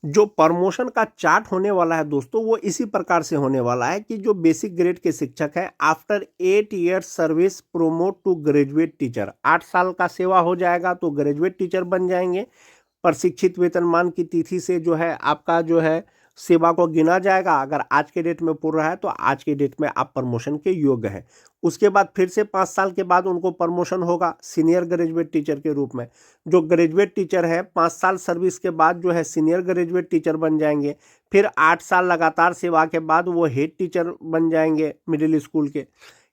जो प्रमोशन का चार्ट होने वाला है दोस्तों, वो इसी प्रकार से होने वाला है कि जो बेसिक ग्रेड के शिक्षक हैं, after 8 years service promote to graduate teacher, 8 साल का सेवा हो जाएगा तो ग्रेजुएट टीचर बन जाएंगे। प्रशिक्षित वेतनमान की तिथि से जो है आपका जो है सेवा को गिना जाएगा। अगर आज के डेट में पूरा है तो आज के डेट में आप प्रमोशन के योग्य हैं। उसके बाद फिर से 5 साल के बाद उनको प्रमोशन होगा सीनियर ग्रेजुएट टीचर के रूप में। जो ग्रेजुएट टीचर है 5 साल सर्विस के बाद जो है सीनियर ग्रेजुएट टीचर बन जाएंगे। फिर 8 साल लगातार सेवा के बाद वो हेड टीचर बन जाएंगे मिडिल स्कूल के।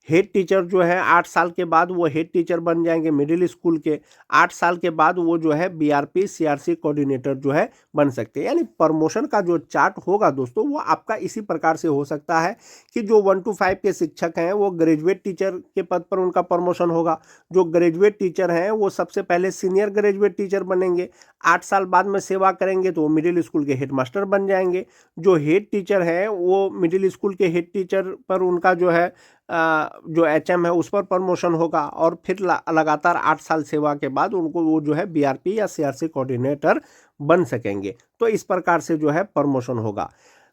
हेड टीचर जो है 8 साल के बाद वो हेड टीचर बन जाएंगे मिडिल स्कूल के। 8 साल के बाद वो जो है बीआरपी सीआरसी कोऑर्डिनेटर जो है बन सकते हैं। यानी प्रमोशन का जो चार्ट होगा दोस्तों, वो आपका इसी प्रकार से हो सकता है कि जो 1 to 5 के शिक्षक हैं वो ग्रेजुएट टीचर के पद पर उनका प्रमोशन होगा। जो ग्रेजुएट टीचर हैं वो सबसे पहले सीनियर ग्रेजुएट टीचर बनेंगे। 8 साल बाद में सेवा करेंगे तो वो मिडिल स्कूल के हेड मास्टर बन जाएंगे। जो हेड टीचर हैं वो मिडिल स्कूल के हेड टीचर पर उनका जो है जो एचएम है उस पर प्रमोशन होगा। और फिर लगातार 8 साल सेवा के बाद उनको वो जो है बीआरपी या सीआरसी कोऑर्डिनेटर बन सकेंगे। तो इस प्रकार से जो है प्रमोशन होगा।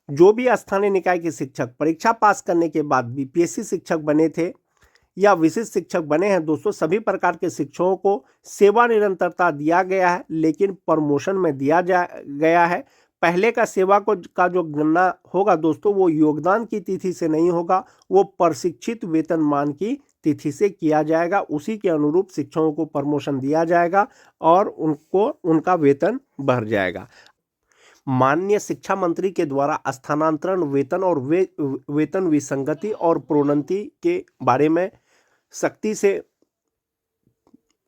जो भी स्थानीय निकाय के शिक्षक परीक्षा पास करने के बाद बीपीएससी शिक्षक बने थे या विशिष्ट शिक्षक बने हैं दोस्तों, सभी प्रकार के शिक्षकों को सेवा निरंतरता दिया गया है, लेकिन प्रमोशन में दिया गया है। पहले का सेवा को का जो गणना होगा दोस्तों, वो योगदान की तिथि से नहीं होगा, वो प्रशिक्षित वेतनमान की तिथि से किया जाएगा। उसी के अनुरूप शिक्षकों को प्रमोशन दिया जाएगा और उनको उनका वेतन बढ़ जाएगा। माननीय शिक्षा मंत्री के द्वारा स्थानांतरण वेतन और वेतन विसंगति और प्रोन्नति के बारे में सख्ती से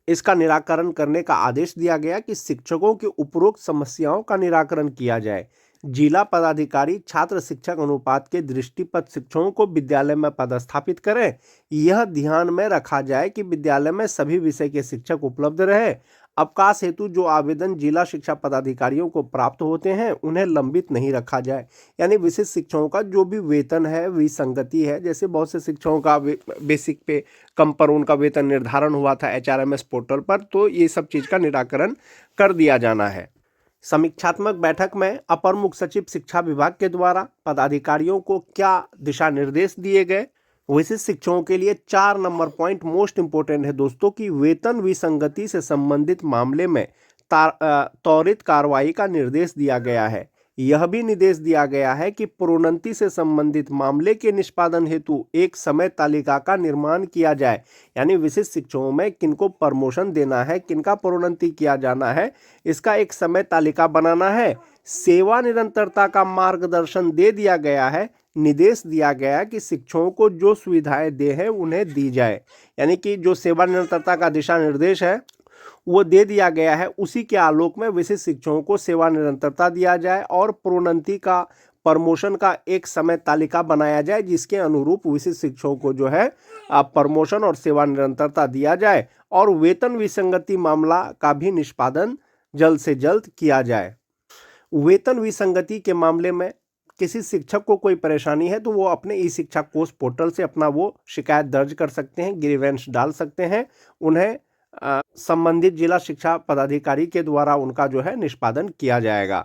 इसका निराकरण करने का आदेश दिया गया कि शिक्षकों की उपरोक्त समस्याओं का निराकरण किया जाए। जिला पदाधिकारी छात्र शिक्षक अनुपात के दृष्टिपत शिक्षकों को विद्यालय में पदस्थापित करें। यह ध्यान में रखा जाए कि विद्यालय में सभी विषय के शिक्षक उपलब्ध रहे। अवकाश हेतु जो आवेदन जिला शिक्षा पदाधिकारियों को प्राप्त होते हैं उन्हें लंबित नहीं रखा जाए। यानी विशिष्ट शिक्षकों का जो भी वेतन है विसंगति है, जैसे बहुत से शिक्षकों का बेसिक पे कम पर उनका वेतन निर्धारण हुआ था एचआरएमएस पोर्टल पर, तो ये सब चीज़ का निराकरण कर दिया जाना है। समीक्षात्मक बैठक में अपर मुख्य सचिव शिक्षा विभाग के द्वारा पदाधिकारियों को क्या दिशा निर्देश दिए गए। विशिष्ट शिक्षकों के लिए 4 नंबर पॉइंट मोस्ट इंपोर्टेंट है दोस्तों कि वेतन विसंगति से संबंधित मामले में त्वरित कार्रवाई का निर्देश दिया गया है। यह भी निर्देश दिया गया है कि प्रोन्नति से संबंधित मामले के निष्पादन हेतु एक समय तालिका का निर्माण किया जाए। यानी विशिष्ट शिक्षकों में किनको प्रमोशन देना है, किनका प्रोन्नति किया जाना है, इसका एक समय तालिका बनाना है। सेवा निरंतरता का मार्गदर्शन दे दिया गया है। निर्देश दिया गया कि शिक्षकों को जो सुविधाएं दे हैं उन्हें दी जाए। यानी कि जो सेवा निरंतरता का दिशा निर्देश है वो दे दिया गया है, उसी के आलोक में विशिष्ट शिक्षकों को सेवा निरंतरता दिया जाए और प्रोन्नति का प्रमोशन का एक समय तालिका बनाया जाए, जिसके अनुरूप विशिष्ट शिक्षकों को जो है प्रमोशन और सेवा निरंतरता दिया जाए और वेतन विसंगति मामला का भी निष्पादन जल्द से जल्द किया जाए। वेतन विसंगति के मामले में किसी शिक्षक को कोई परेशानी है तो वो अपने ई शिक्षा कोष पोर्टल से अपना वो शिकायत दर्ज कर सकते हैं, ग्रीवेंस डाल सकते हैं। उन्हें संबंधित जिला शिक्षा पदाधिकारी के द्वारा उनका जो है निष्पादन किया जाएगा।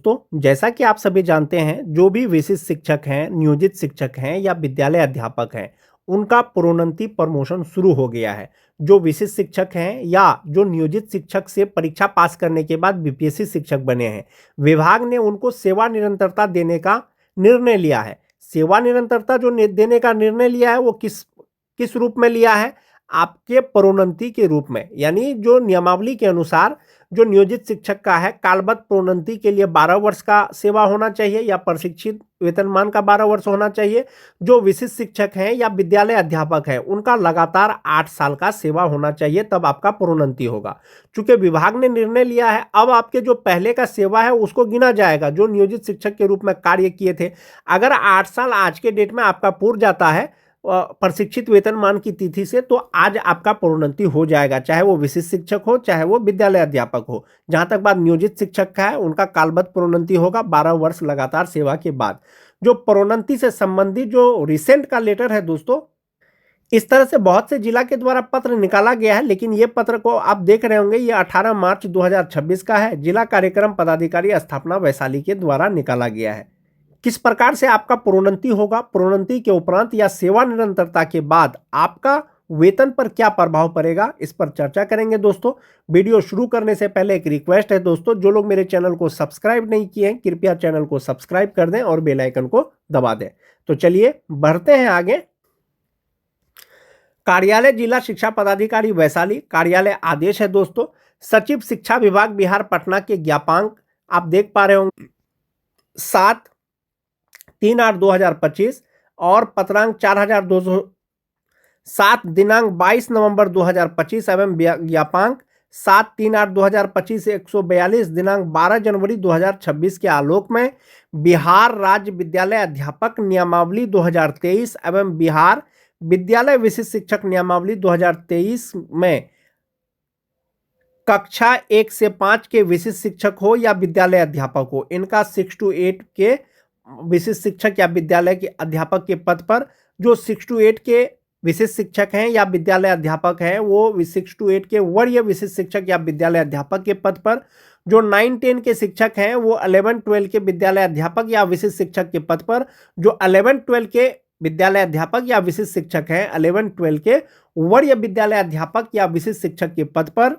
तो जैसा कि आप सभी जानते हैं, जो भी विशिष्ट शिक्षक हैं, नियोजित शिक्षक हैं या विद्यालय अध्यापक हैं, उनका प्रोन्नति प्रमोशन शुरू हो गया है। जो विशिष्ट शिक्षक हैं या जो नियोजित शिक्षक से परीक्षा पास करने के बाद बीपीएससी शिक्षक बने हैं, विभाग ने उनको सेवा निरंतरता देने का निर्णय लिया है। सेवा निरंतरता जो देने का निर्णय लिया है वो किस रूप में लिया है? आपके प्रोन्नति के रूप में। यानी जो नियमावली के अनुसार जो नियोजित शिक्षक का है, कालबद्ध प्रोन्नति के लिए 12 वर्ष का सेवा होना चाहिए या प्रशिक्षित वेतनमान का 12 वर्ष होना चाहिए। जो विशिष्ट शिक्षक हैं या विद्यालय अध्यापक हैं, उनका लगातार 8 साल का सेवा होना चाहिए, तब आपका प्रोन्नति होगा। चूंकि विभाग ने निर्णय लिया है, अब आपके जो पहले का सेवा है उसको गिना जाएगा, जो नियोजित शिक्षक के रूप में कार्य किए थे। अगर 8 साल आज के डेट में आपका पूर्ण जाता है प्रशिक्षित वेतनमान की तिथि से, तो आज आपका प्रोन्नति हो जाएगा, चाहे वो विशिष्ट शिक्षक हो चाहे वो विद्यालय अध्यापक हो। जहां तक बात नियोजित शिक्षक का है, उनका कालबद्ध प्रोन्नति होगा 12 वर्ष लगातार सेवा के बाद। जो प्रोन्नति से संबंधित जो रिसेंट का लेटर है दोस्तों, इस तरह से बहुत से जिला के द्वारा पत्र निकाला गया है, लेकिन ये पत्र को आप देख रहे होंगे ये 18 मार्च 2026 का है। जिला कार्यक्रम पदाधिकारी स्थापना वैशाली के द्वारा निकाला गया है। किस प्रकार से आपका प्रोन्नति होगा, प्रोन्नति के उपरांत या सेवा निरंतरता के बाद आपका वेतन पर क्या प्रभाव पड़ेगा, इस पर चर्चा करेंगे दोस्तों। वीडियो शुरू करने से पहले एक रिक्वेस्ट है दोस्तों, जो लोग मेरे चैनल को सब्सक्राइब नहीं किए हैं कृपया चैनल को सब्सक्राइब कर दें और बेल आइकन को दबा दें। तो चलिए बढ़ते हैं आगे। कार्यालय जिला शिक्षा पदाधिकारी वैशाली, कार्यालय आदेश है दोस्तों। सचिव शिक्षा विभाग बिहार पटना के ज्ञापांक आप देख पा रहे होंगे 7/3/8/2025 और पत्रांक 4207 दिनांक 22 नवंबर 2025 एवं ज्ञापांक 7/3/8/2025 142 दिनांक 12 जनवरी 2026 के आलोक में बिहार राज्य विद्यालय अध्यापक नियमावली 2023 एवं बिहार विद्यालय विशिष्ट शिक्षक नियमावली 2023 में कक्षा 1 से 5 के विशिष्ट शिक्षक हो या विद्यालय अध्यापक हो, इनका 6 to 8 के विशिष्ट शिक्षक या विद्यालय के अध्यापक के पद पर, जो 6 to 8 के विशिष्ट शिक्षक हैं या विद्यालय अध्यापक हैं वो 6 to 8 के वरीय विशिष्ट शिक्षक या विद्यालय अध्यापक के पद पर, जो 9-10 के शिक्षक हैं वो 11-12 के विद्यालय अध्यापक या विशिष्ट शिक्षक के पद पर, जो 11-12 के विद्यालय अध्यापक या विशिष्ट शिक्षक हैं 11-12 के वरीय विद्यालय अध्यापक या विशिष्ट शिक्षक के पद पर।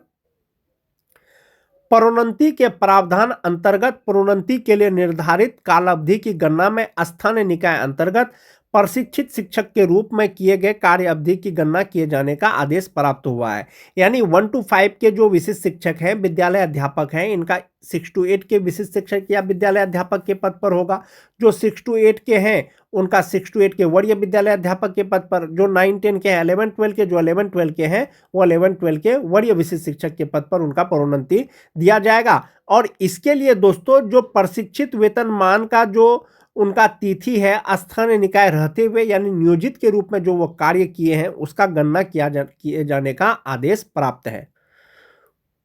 प्रोन्नति के प्रावधान अंतर्गत प्रोन्नति के लिए निर्धारित काल अवधि की गणना में स्थानीय निकाय अंतर्गत प्रशिक्षित शिक्षक के रूप में किए गए कार्य अवधि की गणना किए जाने का आदेश प्राप्त हुआ है। यानी 1 to 5 के जो विशिष्ट शिक्षक हैं विद्यालय अध्यापक हैं, इनका 6 to 8 के विशिष्ट शिक्षक या विद्यालय अध्यापक के पद पर होगा। जो 6 to 8 के हैं उनका 6 to 8 के वरीय विद्यालय अध्यापक के पद पर, जो 9-10 के हैं 11-12 के, जो 11-12 के हैं वो 11-12 के वरीय विशिष्ट शिक्षक के पद पर उनका प्रोन्नति दिया जाएगा। और इसके लिए दोस्तों जो प्रशिक्षित वेतनमान का जो उनका तिथि है स्थानीय निकाय रहते हुए यानी नियोजित के रूप में जो वो कार्य किए हैं उसका गणना किए जाने का आदेश प्राप्त है।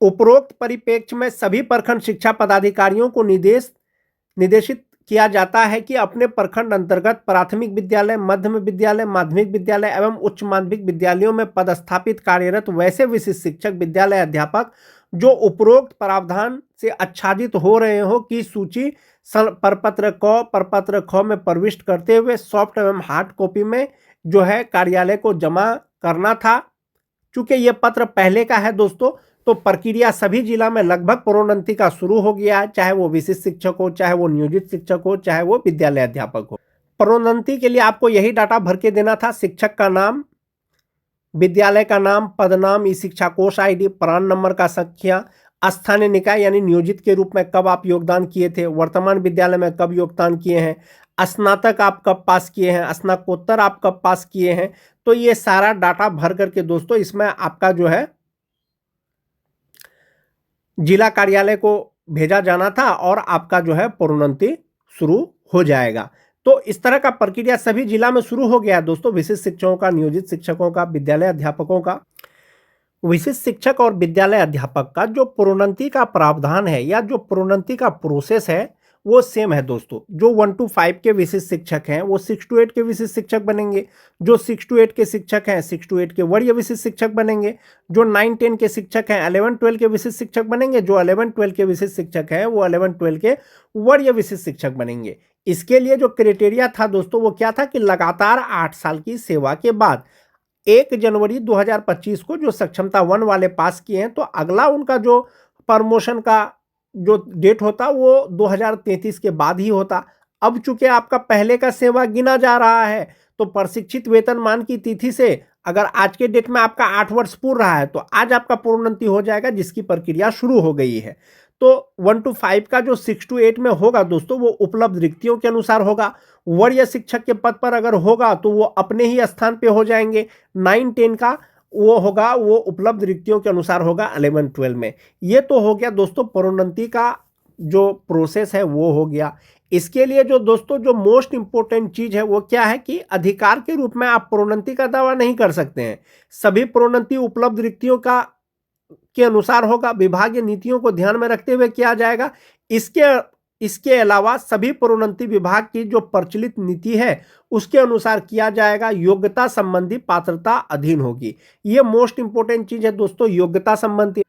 उपरोक्त परिप्रेक्ष्य में सभी प्रखंड शिक्षा पदाधिकारियों को निर्देशित किया जाता है कि अपने प्रखंड अंतर्गत प्राथमिक विद्यालय, मध्य विद्यालय, माध्यमिक विद्यालय एवं उच्च माध्यमिक विद्यालयों में पदस्थापित कार्यरत वैसे विशिष्ट शिक्षक विद्यालय अध्यापक जो उपरोक्त प्रावधान से आच्छादित हो रहे हो की सूची प्रपत्र क में प्रविष्ट करते हुए सॉफ्ट एवं हार्ड कॉपी में जो है कार्यालय को जमा करना था। चूंकि यह पत्र पहले का है दोस्तों, तो प्रक्रिया सभी जिला में लगभग प्रोन्नति का शुरू हो गया है, चाहे वो विशिष्ट शिक्षक हो, चाहे वो नियोजित शिक्षक हो, चाहे वो विद्यालय अध्यापक हो। प्रोन्नति के लिए आपको यही डाटा भर के देना था: शिक्षक का नाम, विद्यालय का नाम, पद नाम, ई शिक्षा कोष ID, प्राण नंबर का संख्या, स्थानीय निकाय यानी नियोजित के रूप में कब आप योगदान किए थे, वर्तमान विद्यालय में कब योगदान किए हैं, स्नातक आप कब पास किए हैं, स्नातकोत्तर आप कब पास किए हैं। तो ये सारा डाटा भर करके दोस्तों इसमें आपका जो है जिला कार्यालय को भेजा जाना था और आपका जो है प्रोन्नति शुरू हो जाएगा। तो इस तरह का प्रक्रिया सभी जिला में शुरू हो गया दोस्तों, विशिष्ट शिक्षकों का, नियोजित शिक्षकों का, विद्यालय अध्यापकों का। विशिष्ट शिक्षक और विद्यालय अध्यापक का जो प्रोन्नति का प्रावधान है या जो प्रोन्नति का प्रोसेस है वो सेम है दोस्तों। जो 1 to 5 के विशिष्ट शिक्षक हैं वो 6 to 8 के विशिष्ट शिक्षक बनेंगे, जो 6 to 8 के शिक्षक हैं 6 to 8 के वरीय विशिष्ट शिक्षक बनेंगे, जो 9-10 के शिक्षक हैं 11-12 के विशिष्ट शिक्षक बनेंगे, जो 11-12 के विशिष्ट शिक्षक हैं वो 11-12 के वरीय विशिष्ट शिक्षक बनेंगे। इसके लिए जो क्राइटेरिया था दोस्तों वो क्या था कि लगातार 8 साल की सेवा के बाद 1 जनवरी 2025 को जो सक्षमता 1 वाले पास किए हैं तो अगला उनका जो प्रमोशन का जो डेट होता वो 2033 के बाद ही होता। अब चूंकि आपका पहले का सेवा गिना जा रहा है तो प्रशिक्षित वेतनमान की तिथि से अगर आज के डेट में आपका 8 वर्ष पूर्ण रहा है तो आज आपका प्रोन्नति हो जाएगा, जिसकी प्रक्रिया शुरू हो गई है। तो 1 to 5 का जो 6 to 8 में होगा दोस्तों वो उपलब्ध रिक्तियों के अनुसार होगा। वरीय शिक्षक के पद पर अगर होगा तो वो अपने ही स्थान पे हो जाएंगे। 9-10 का वो होगा वो उपलब्ध रिक्तियों के अनुसार होगा 11-12 में। ये तो हो गया दोस्तों प्रोन्नति का जो प्रोसेस है वो हो गया। इसके लिए जो दोस्तों जो मोस्ट इंपॉर्टेंट चीज है वो क्या है कि अधिकार के रूप में आप प्रोन्नति का दावा नहीं कर सकते हैं। सभी प्रोन्नति उपलब्ध रिक्तियों के अनुसार होगा, विभागीय नीतियों को ध्यान में रखते हुए किया जाएगा। इसके इसके अलावा सभी प्रोन्नति विभाग की जो प्रचलित नीति है उसके अनुसार किया जाएगा। योग्यता संबंधी पात्रता अधीन होगी। ये मोस्ट इंपोर्टेंट चीज है दोस्तों, योग्यता संबंधी।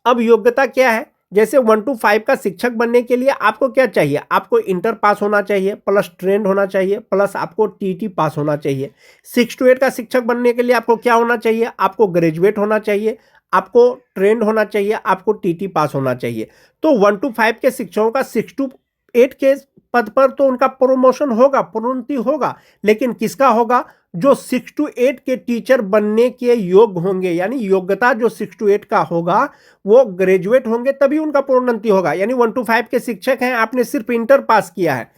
अब योग्यता क्या है, जैसे 1 to 5 का शिक्षक बनने के लिए आपको क्या चाहिए, आपको इंटर पास होना चाहिए, प्लस ट्रेंड होना चाहिए, प्लस आपको टीटी पास होना चाहिए। 6 to 8 का शिक्षक बनने के लिए आपको क्या होना चाहिए, आपको ग्रेजुएट होना चाहिए, आपको ट्रेंड होना चाहिए, आपको टीटी पास होना चाहिए। तो 1 to 5 के शिक्षकों का 6 to 8 के पद पर तो उनका प्रमोशन होगा, प्रोन्नति होगा, लेकिन किसका होगा, जो 6 to 8 के टीचर बनने के योग्य होंगे, यानी योग्यता जो 6 to 8 का होगा वो ग्रेजुएट होंगे तभी उनका प्रोन्नति होगा। यानी 1 to 5 के शिक्षक हैं, आपने सिर्फ इंटर पास किया है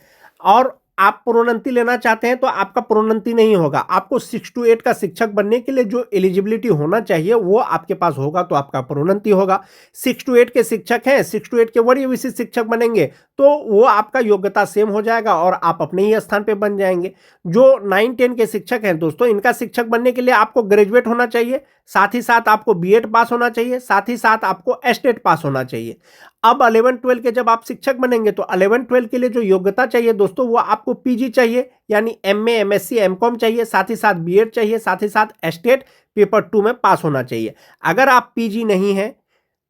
और आप प्रोन्नति लेना चाहते हैं तो आपका प्रोन्नति नहीं होगा। आपको 6 to 8 का शिक्षक बनने के लिए जो एलिजिबिलिटी होना चाहिए वो आपके पास होगा तो आपका प्रोन्नति होगा। 6 to 8 के शिक्षक हैं, 6 to 8 के वरीय विशिष्ट शिक्षक बनेंगे तो वो आपका योग्यता सेम हो जाएगा और आप अपने ही स्थान पे बन जाएंगे। जो 9-10 के शिक्षक हैं दोस्तों, इनका शिक्षक बनने के लिए आपको ग्रेजुएट होना चाहिए, साथ ही साथ आपको बीएड पास होना चाहिए, साथ ही साथ आपको एस्टेट पास होना चाहिए। अब 11-12 के जब आप शिक्षक बनेंगे तो 11-12 के लिए जो योग्यता चाहिए दोस्तों वो आपको पीजी चाहिए, यानी एमए, एमएससी, एमकॉम चाहिए, साथ ही साथ बीएड चाहिए, साथ ही साथ एस्टेट पेपर 2 में पास होना चाहिए। अगर आप पीजी नहीं है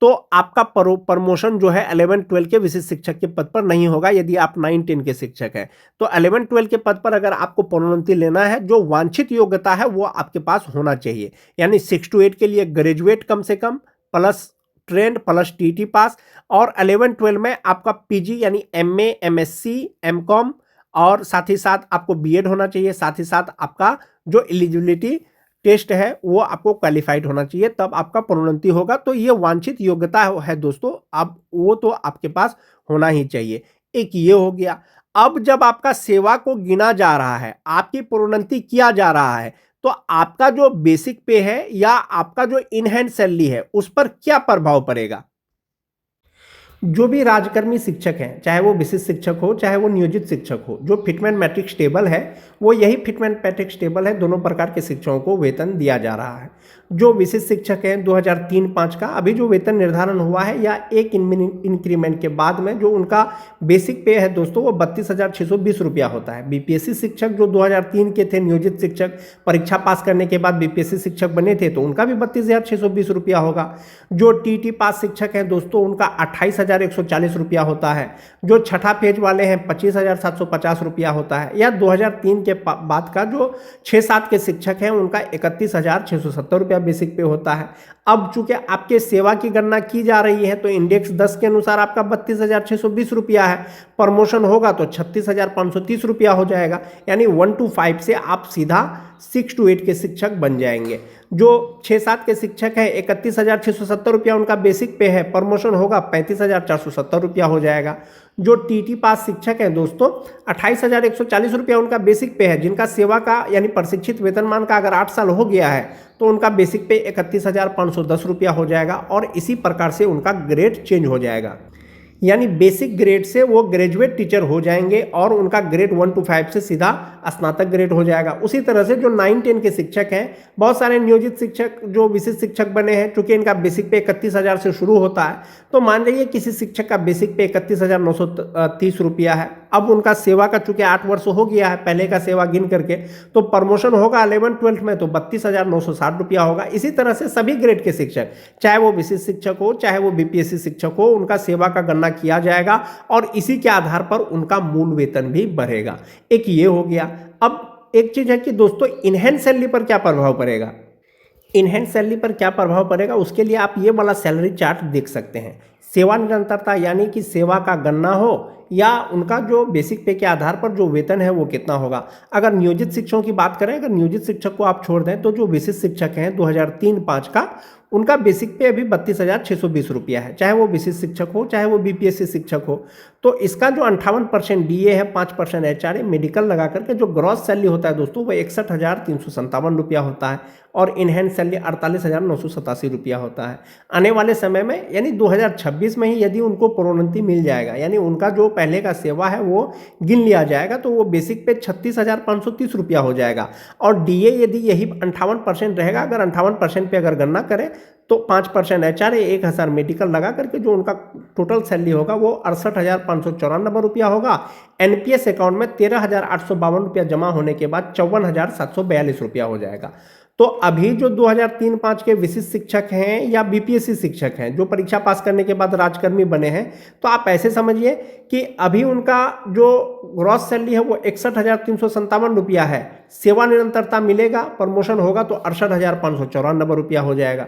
तो आपका प्रमोशन जो है 11-12 के विशिष्ट शिक्षक के पद पर नहीं होगा। यदि आप 9-10 के शिक्षक हैं तो 11-12 के पद पर अगर आपको प्रोन्नति लेना है, जो वांछित योग्यता है वो आपके पास होना चाहिए। यानी 6 to 8 के लिए ग्रेजुएट कम से कम, प्लस ट्रेंड, प्लस टीटी पास, और 11-12 में आपका पीजी यानी एमए, एमएससी, एमकॉम और साथ ही साथ आपको बीएड होना चाहिए, साथ ही साथ आपका जो एलिजिबिलिटी टेस्ट है वो आपको क्वालिफाइड होना चाहिए, तब आपका प्रोन्नति होगा। तो ये वांछित योग्यता है दोस्तों, अब वो तो आपके पास होना ही चाहिए। एक ये हो गया। अब जब आपका सेवा को गिना जा रहा है, आपकी प्रोन्नति किया जा रहा है, तो आपका जो बेसिक पे है या आपका जो इन हैंड सैलरी है उस पर क्या प्रभाव पड़ेगा। जो भी राजकर्मी शिक्षक हैं, चाहे वो विशिष्ट शिक्षक हो चाहे वो नियोजित शिक्षक हो, जो फिटमेंट मैट्रिक्स टेबल है वो यही फिटमेंट मैट्रिक्स टेबल है, दोनों प्रकार के शिक्षकों को वेतन दिया जा रहा है। जो विशिष्ट शिक्षक हैं 2003-05 का अभी जो वेतन निर्धारण हुआ है या एक इंक्रीमेंट के बाद में जो उनका बेसिक पे है दोस्तों वो 32,620 रुपया होता है। बीपीएससी शिक्षक जो 2003 के थे, नियोजित शिक्षक परीक्षा पास करने के बाद बीपीएससी शिक्षक बने थे तो उनका भी 32,620 रुपया होगा। जो टीटी पास शिक्षक हैं दोस्तों उनका 28,140 रुपया होता है। जो छठा पेज वाले हैं 25,750 रुपया होता है। या 2003 के बाद का जो 6-7 के शिक्षक हैं उनका 31,670 रुपया बेसिक पे होता है। अब चूंकि आपके सेवा की गणना की जा रही है तो इंडेक्स 10 के अनुसार आपका 32,620 रुपया है, प्रमोशन होगा तो 36,530 रुपया हो जाएगा। यानी 1 to 5 से आप सीधा 6 to 8 के शिक्षक बन जाएंगे। जो 6-7 के शिक्षक हैं 31,670 रुपया उनका बेसिक पे है, प्रमोशन होगा 35,470 रुपया हो जाएगा। जो टीटी पास शिक्षक हैं दोस्तों 28,140 रुपया उनका बेसिक पे है, जिनका सेवा का यानी प्रशिक्षित वेतनमान का अगर 8 साल हो गया है तो उनका बेसिक पे 31,510 रुपया हो जाएगा और इसी प्रकार से उनका ग्रेड चेंज हो जाएगा। यानी बेसिक ग्रेड से वो ग्रेजुएट टीचर हो जाएंगे और उनका ग्रेड 1 to 5 से सीधा स्नातक ग्रेड हो जाएगा। उसी तरह से जो 9-10 के शिक्षक हैं, बहुत सारे नियोजित शिक्षक जो विशिष्ट शिक्षक बने हैं, चूंकि इनका बेसिक पे 31,000 से शुरू होता है तो मान लीजिए किसी शिक्षक का बेसिक पे 31,930 रुपया है। अब उनका सेवा का चूंकि 8 वर्ष हो गया है पहले का सेवा गिन करके, तो प्रमोशन होगा 11-12 में तो 32,960 रुपया होगा। इसी तरह से सभी ग्रेड के शिक्षक, चाहे वो विशिष्ट शिक्षक हो चाहे वो बीपीएससी शिक्षक हो, उनका सेवा का गणना किया जाएगा और इसी के आधार पर उनका मूल वेतन भी बढ़ेगा। एक ये हो गया। अब एक चीज है कि दोस्तों इनहैंड सैलरी पर क्या प्रभाव पड़ेगा। इनहैंड सैलरी पर क्या प्रभाव पड़ेगा उसके लिए आप ये वाला सैलरी चार्ट देख सकते हैं। सेवा निरंतरता यानी कि सेवा का गणना हो या उनका जो बेसिक पे के आधार पर जो वेतन है वो कितना होगा। अगर नियोजित शिक्षकों की बात करें, अगर नियोजित शिक्षक को आप छोड़ दें तो जो विशिष्ट शिक्षक हैं 2003-05 का उनका बेसिक पे अभी 32,620 रुपया है, चाहे वो विशिष्ट शिक्षक हो चाहे वो बीपीएससी शिक्षक हो। तो इसका जो 58% डीए है, 5% एचआरए, मेडिकल लगा करके जो ग्रॉस सैलरी होता है दोस्तों वो 61,357 रुपया होता है और इनहैंड सैलरी 48,987 रुपया होता है। आने वाले समय में यानी 2026 में ही यदि उनको प्रोन्नति मिल जाएगा, यानी उनका जो पहले का सेवा है वो गिन लिया जाएगा तो वो बेसिक पे 36,530 रुपया हो जाएगा और डीए यदि यही 58% रहेगा, अगर 58% पे अगर गणना करें तो 5% HRA, 1000 मेडिकल लगा करके जो उनका टोटल सैलरी होगा वो 68,594 रुपया होगा। NPS अकाउंट में 13,852 रुपया जमा होने के बाद 54,742 रुपया हो जाएगा। तो अभी जो 2003-5 के विशिष्ट शिक्षक हैं या BPSC शिक्षक हैं जो परीक्षा पास करने के बाद राजकर्मी बने हैं, तो आप ऐसे समझिए कि अभी उनका जो ग्रॉस सैलरी है वो 61,357 रुपया है। सेवा निरंतरता मिलेगा, प्रमोशन होगा तो 68,594 रुपया हो जाएगा।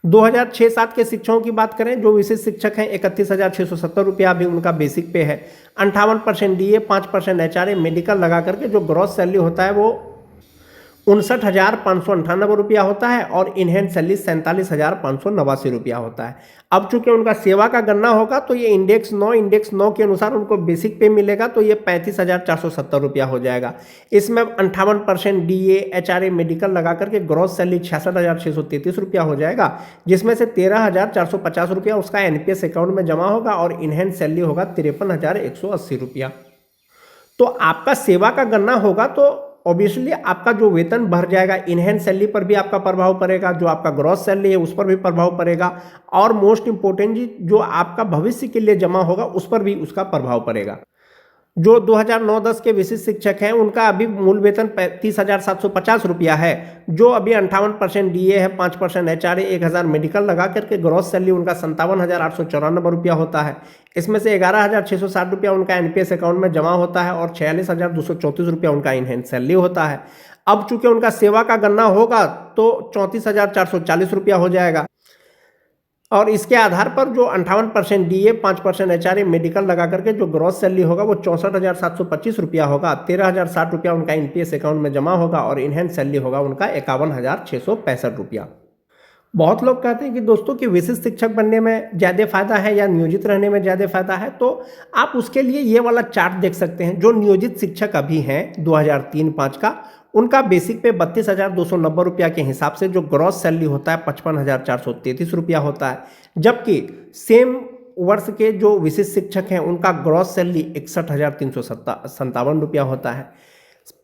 2006-7 के शिक्षकों की बात करें जो विशिष्ट शिक्षक हैं, 31,670 रुपया अभी उनका बेसिक पे है। 58% DA, 5% HRA, मेडिकल लगा करके जो ग्रॉस सैलरी होता है वो 59,598 रुपया होता है और इनहैंड सैलरी 47,589 रुपया होता है। अब चूंकि उनका सेवा का गणना होगा तो ये इंडेक्स 9 के अनुसार उनको बेसिक पे मिलेगा, तो ये 35,470 रुपया हो जाएगा। इसमें 58% DA, HRA, मेडिकल लगा करके ग्रॉस सैलरी 66,633 रुपया हो जाएगा, जिसमें से 13,450 रुपया उसका NPS अकाउंट में जमा होगा और इनहैंड सैलरी होगा 53,180 रुपया। तो आपका सेवा का गणना होगा तो ऑब्वियसली आपका जो वेतन बढ़ जाएगा, इनहैंड सैलरी पर भी आपका प्रभाव पड़ेगा, जो आपका ग्रॉस सैलरी है उस पर भी प्रभाव पड़ेगा, और मोस्ट इंपॉर्टेंटली जो आपका भविष्य के लिए जमा होगा उस पर भी उसका प्रभाव पड़ेगा। जो 2009-10 के विशिष्ट शिक्षक हैं उनका अभी मूल वेतन 30,750 रुपया है, जो अभी 58% DA है, 5% HRA, 1,000 मेडिकल लगा करके ग्रॉस सैलरी उनका 57,894 रुपया होता है। इसमें से 11,660 रुपया उनका NPS अकाउंट में जमा होता है और 46,234 रुपया उनका इनहैंड सैलरी होता है। अब चूंकि उनका सेवा का गणना होगा तो 34,440 रुपया हो जाएगा, और इसके आधार पर जो 58% DA, 5% HRA, मेडिकल लगा करके जो ग्रॉस सैलरी होगा वो 64,725 रुपया होगा। 13,060 रुपया उनका NPS अकाउंट में जमा होगा और इनहैंड सैलरी होगा उनका 51,665 रुपया। बहुत लोग कहते हैं कि दोस्तों कि विशिष्ट शिक्षक बनने में ज़्यादा फायदा है या नियोजित रहने में ज़्यादा फायदा है, तो आप उसके लिए ये वाला चार्ट देख सकते हैं। जो नियोजित शिक्षक अभी हैं 2003-5 का, उनका बेसिक पे 32,290 रुपया के हिसाब से जो ग्रॉस सैलरी होता है 55,433 रुपया होता है, जबकि सेम वर्ष के जो विशिष्ट शिक्षक हैं उनका ग्रॉस सैलरी 61,357 रुपया होता है।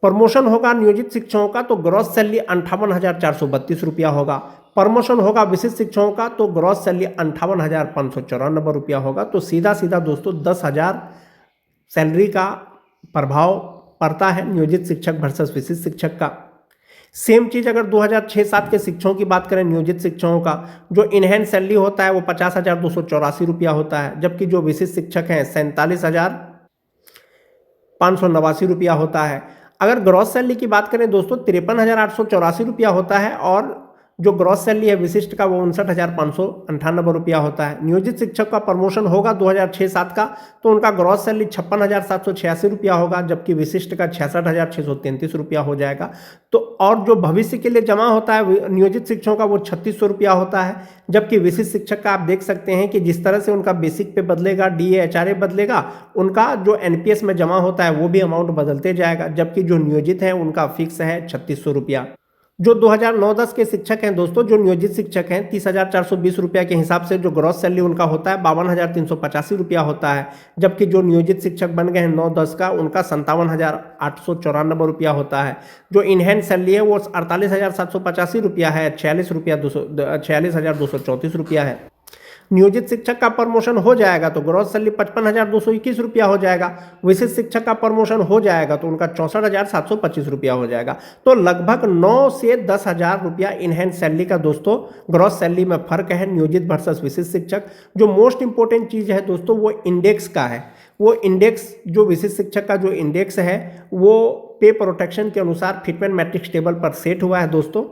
प्रमोशन होगा नियोजित शिक्षकों का तो ग्रॉस सैलरी 58,432 रुपया होगा। प्रमोशन होगा विशिष्ट शिक्षकों का तो ग्रॉस सैलरी 58,594 रुपया होगा। तो सीधा सीधा दोस्तों 10,000 सैलरी का प्रभाव पड़ता है नियोजित शिक्षक वर्सेस विशिष्ट शिक्षक का। सेम चीज़ अगर 2006-7 के शिक्षकों की बात करें, नियोजित शिक्षकों का जो इनहैंड सैलरी होता है वो 50,284 रुपया होता है, जबकि जो विशिष्ट शिक्षक हैं 47,589 रुपया होता है। अगर ग्रॉस सैलरी की बात करें दोस्तों 53,884 रुपया होता है, और जो ग्रॉस सैलरी है विशिष्ट का वो 59,598 रुपया होता है। नियोजित शिक्षक का प्रमोशन होगा 2006-7 का तो उनका ग्रॉस सैलरी 56,786 रुपया होगा, जबकि विशिष्ट का 66,633 रुपया हो जाएगा। तो और जो भविष्य के लिए जमा होता है नियोजित शिक्षकों का वो 3,600 रुपया होता है, जबकि विशिष्ट शिक्षक का आप देख सकते हैं कि जिस तरह से उनका बेसिक पे बदलेगा, DA HRA बदलेगा, उनका जो NPS में जमा होता है वो भी अमाउंट बदलते जाएगा, जबकि जो नियोजित है उनका फिक्स है 3,600 रुपया। जो 2009-10 के शिक्षक हैं दोस्तों, जो नियोजित शिक्षक हैं 30,420 रुपया के हिसाब से जो ग्रॉस सैलरी उनका होता है 52,385 रुपया होता है, जबकि जो नियोजित शिक्षक बन गए हैं 9-10 का उनका 57,894 रुपया होता है। जो इनहैंड सैलरी है वो 48,785 रुपया है, 46,234 रुपया है। नियोजित शिक्षक का प्रमोशन हो जाएगा तो ग्रॉस सैलरी 55,221 रुपया हो जाएगा। विशिष्ट शिक्षक का प्रमोशन हो जाएगा तो उनका 64,725 रुपया हो जाएगा। तो लगभग 9 से 10,000 रुपया इनहैंड सैलरी का दोस्तों ग्रॉस सैलरी में फर्क है नियोजित वर्सेस विशिष्ट शिक्षक। जो मोस्ट इंपॉर्टेंट चीज़ है दोस्तों वो इंडेक्स का है। वो इंडेक्स जो विशिष्ट शिक्षक का जो इंडेक्स है वो पे प्रोटेक्शन के अनुसार फिटमेंट मैट्रिक्स टेबल पर सेट हुआ है दोस्तों।